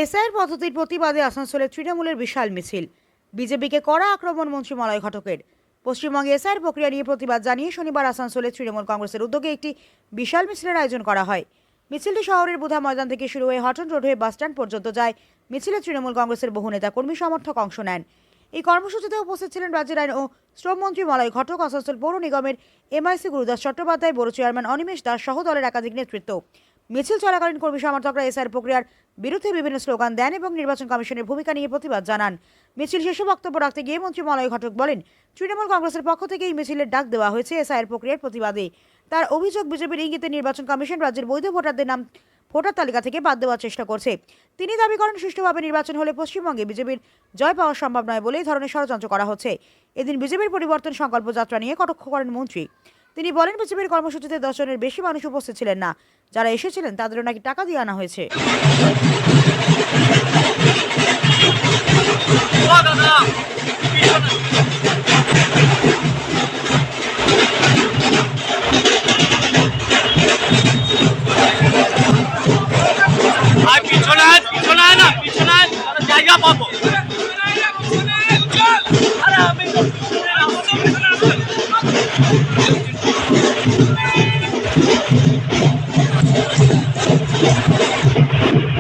এসআইয়ের পদ্ধতির প্রতিবাদে আসানসোলে তৃণমূলের বিশাল মিছিল। বিজেপিকে কড়া আক্রমণ মন্ত্রী মলয় ঘটকের। পশ্চিমবঙ্গে এসআইয়ের প্রক্রিয়া নিয়ে প্রতিবাদ জানিয়ে শনিবার আসানসোলে তৃণমূল কংগ্রেসের উদ্যোগে একটি বিশাল মিছিলের আয়োজন করা হয়। মিছিলটি শহরের বুধা ময়দান থেকে শুরু হয়ে হটন রোড হয়ে বাসস্ট্যান্ড পর্যন্ত যায়। মিছিলে তৃণমূল কংগ্রেসের বহু নেতা কর্মী সমর্থক অংশ নেন। এই কর্মসূচিতে উপস্থিত ছিলেন রাজ্যের আইন ও শ্রমমন্ত্রী মলয় ঘটক, আসানসোল পৌর নিগমের এমআইসি গুরুদাস চট্টোপাধ্যায়, বড় চেয়ারম্যান অনিমেষ দাস সহ দলের একাধিক নেতৃত্ব। মিছিল চলাকালীন কর্মী সমর্থকরা এসআইয়ের প্রক্রিয়ার বিরুদ্ধে বিভিন্ন স্লোগান দেন এবং নির্বাচন কমিশনের ভূমিকা নিয়ে প্রতিবাদ জানান। মিছিল শেষে বক্তব্য রাখতে গিয়ে মন্ত্রী মলয় ঘটক বলেন, তৃণমূল কংগ্রেসের পক্ষ থেকে এই মিছিলের ডাক দেওয়া হয়েছে এসআইয়ের প্রক্রিয়ার প্রতিবাদে। তার অভিযোগ, বিজেপির ইঙ্গিতে নির্বাচন কমিশন রাজ্যের বৈধ ভোটারদের নাম ভোটার তালিকা থেকে বাদ দেওয়ার চেষ্টা করছে। তিনি দাবি করেন, সুষ্ঠুভাবে নির্বাচন হলে পশ্চিমবঙ্গে বিজেপির জয় পাওয়া সম্ভব নয় বলে এই ধরনের ষড়যন্ত্র করা হচ্ছে। এদিন বিজেপির পরিবর্তন সংকল্প যাত্রা নিয়ে কটাক্ষ করেন মন্ত্রী। তিনি বলেন, বিজেপির কর্মসূচিতে 10 জনের বেশি মানুষ উপস্থিত ছিলেন না। যারা এসেছিলেন তাদেরও নাকি টাকা দিয়ে আনা হয়েছে। জায়গা পাবো।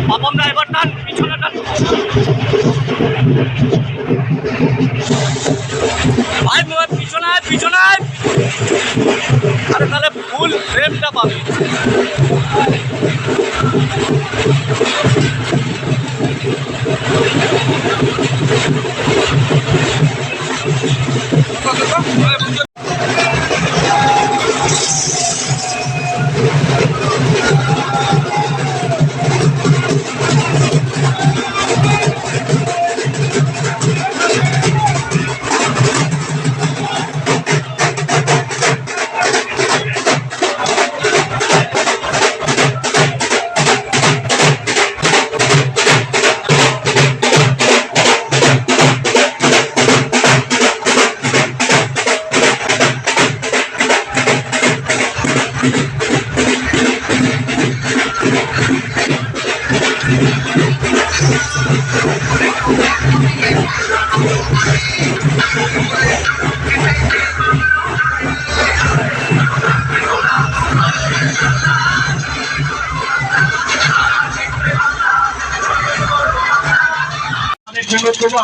পাপন এবার টান, পিছনে টান। ভাই পিছনে পিছনে, আরে তাহলে ফুল ফ্রেমটা পাবে।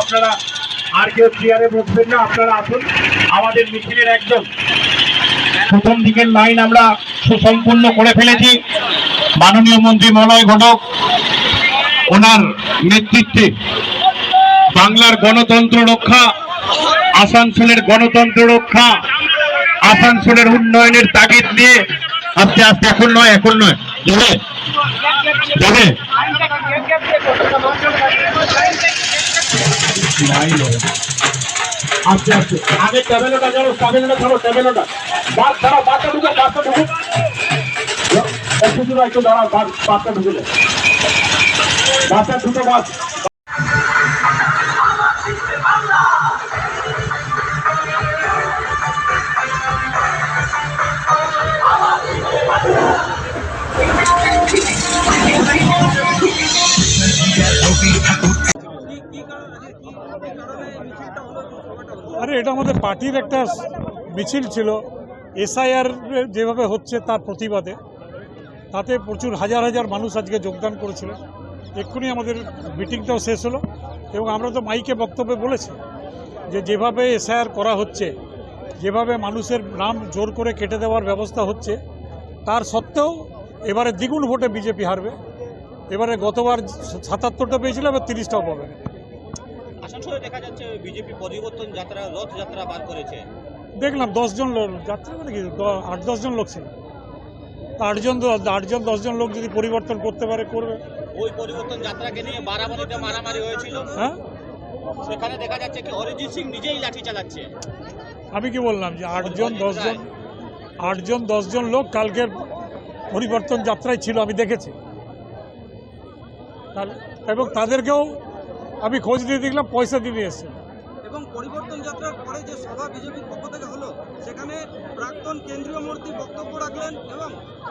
আপনারা আর কেউ চেয়ারে বসবেন না, আপনারা আসুন। আমাদের মিছিলের একদম প্রথম দিকের লাইন আমরা সুসম্পূর্ণ করে ফেলেছি। মাননীয় মন্ত্রী মলয় ঘটক, ওনার নেতৃত্বে বাংলার গণতন্ত্র রক্ষা, আসানসোলের গণতন্ত্র রক্ষা, আসানসোলের উন্নয়নের তাগিদ নিয়ে আস্তে আস্তে, এখন নয় যাবে যাবে আস্তে আস্তে আগে ট্যাবেলোটা ধরো, ট্যাবেলোটা বাস ধরো, বাসটা ঢুকে একটু দাঁড়াও, বাসটা ঢুকলে বাসটা ঢুকে বাস। আরে এটা আমাদের পার্টির একটা মিছিল ছিল, এসআইআর যেভাবে হচ্ছে তার প্রতিবাদে। তাতে প্রচুর হাজার হাজার মানুষ আজকে যোগদান করেছিলেন। এক্ষুনি আমাদের মিটিংটাও শেষ হলো এবং আমরা তো মাইকে বক্তব্যে বলেছি যে যেভাবে এসআইআর করা হচ্ছে, যেভাবে মানুষের নাম জোর করে কেটে দেওয়ার ব্যবস্থা হচ্ছে, তার সত্ত্বেও এবারে দ্বিগুণ ভোটে বিজেপি হারবে। এবারে গতবার ৭৭টা পেয়েছিল, এবার ৩০টাও পাবে। আসানসোলে দেখা যাচ্ছে বিজেপি পরিবর্তন যাত্রা, রথযাত্রা বার করেছে। দেখলাম 10 জন যাত্রা, মানে কি 8-10 জন লোক ছিল। 8-10 জন লোক যদি পরিবর্তন করতে পারে, করবে। ওই পরিবর্তন যাত্রাকে নিয়ে বারাবারিতে মারামারি হয়েছিল। হ্যাঁ, সেখানে দেখা যাচ্ছে কি অরিজিৎ সিং নিজেই লাঠি চালাচ্ছে। আমি কি বললাম যে 8-10 জন লোক কালকের পরিবর্তন যাত্রায় ছিল, আমি দেখেছি। এবং তাদেরকেও আমি খোঁজ দিয়ে দেখলাম পয়সা দিয়ে এসছে। এবং পরিবর্তন যাত্রার পরে যে সভা বিজেপির পক্ষ থেকে হলো, সেখানে প্রাক্তন কেন্দ্রীয় মন্ত্রী বক্তব্য রাখলেন এবং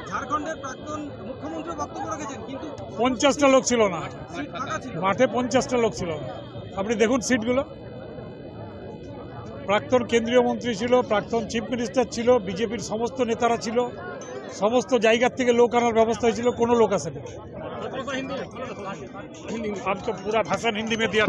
ঝাড়খণ্ডের প্রাক্তন মুখ্যমন্ত্রী মুখ্যমন্ত্রী বক্তব্য রেখেছেন, কিন্তু 50টা লোক ছিল না সিট ফাঁকা ছিল। মাঠে, 50টা লোক ছিল না। আপনি দেখুন সিটগুলো, প্রাক্তন কেন্দ্রীয় মন্ত্রী ছিল, প্রাক্তন চিফ মিনিস্টার ছিল, বিজেপির সমস্ত নেতারা ছিল, সমস্ত জায়গার থেকে লোক আনার ব্যবস্থা হয়েছিল, কোনো লোক আসেনি। अब तो पूरा भाषण हिंदी में दिया।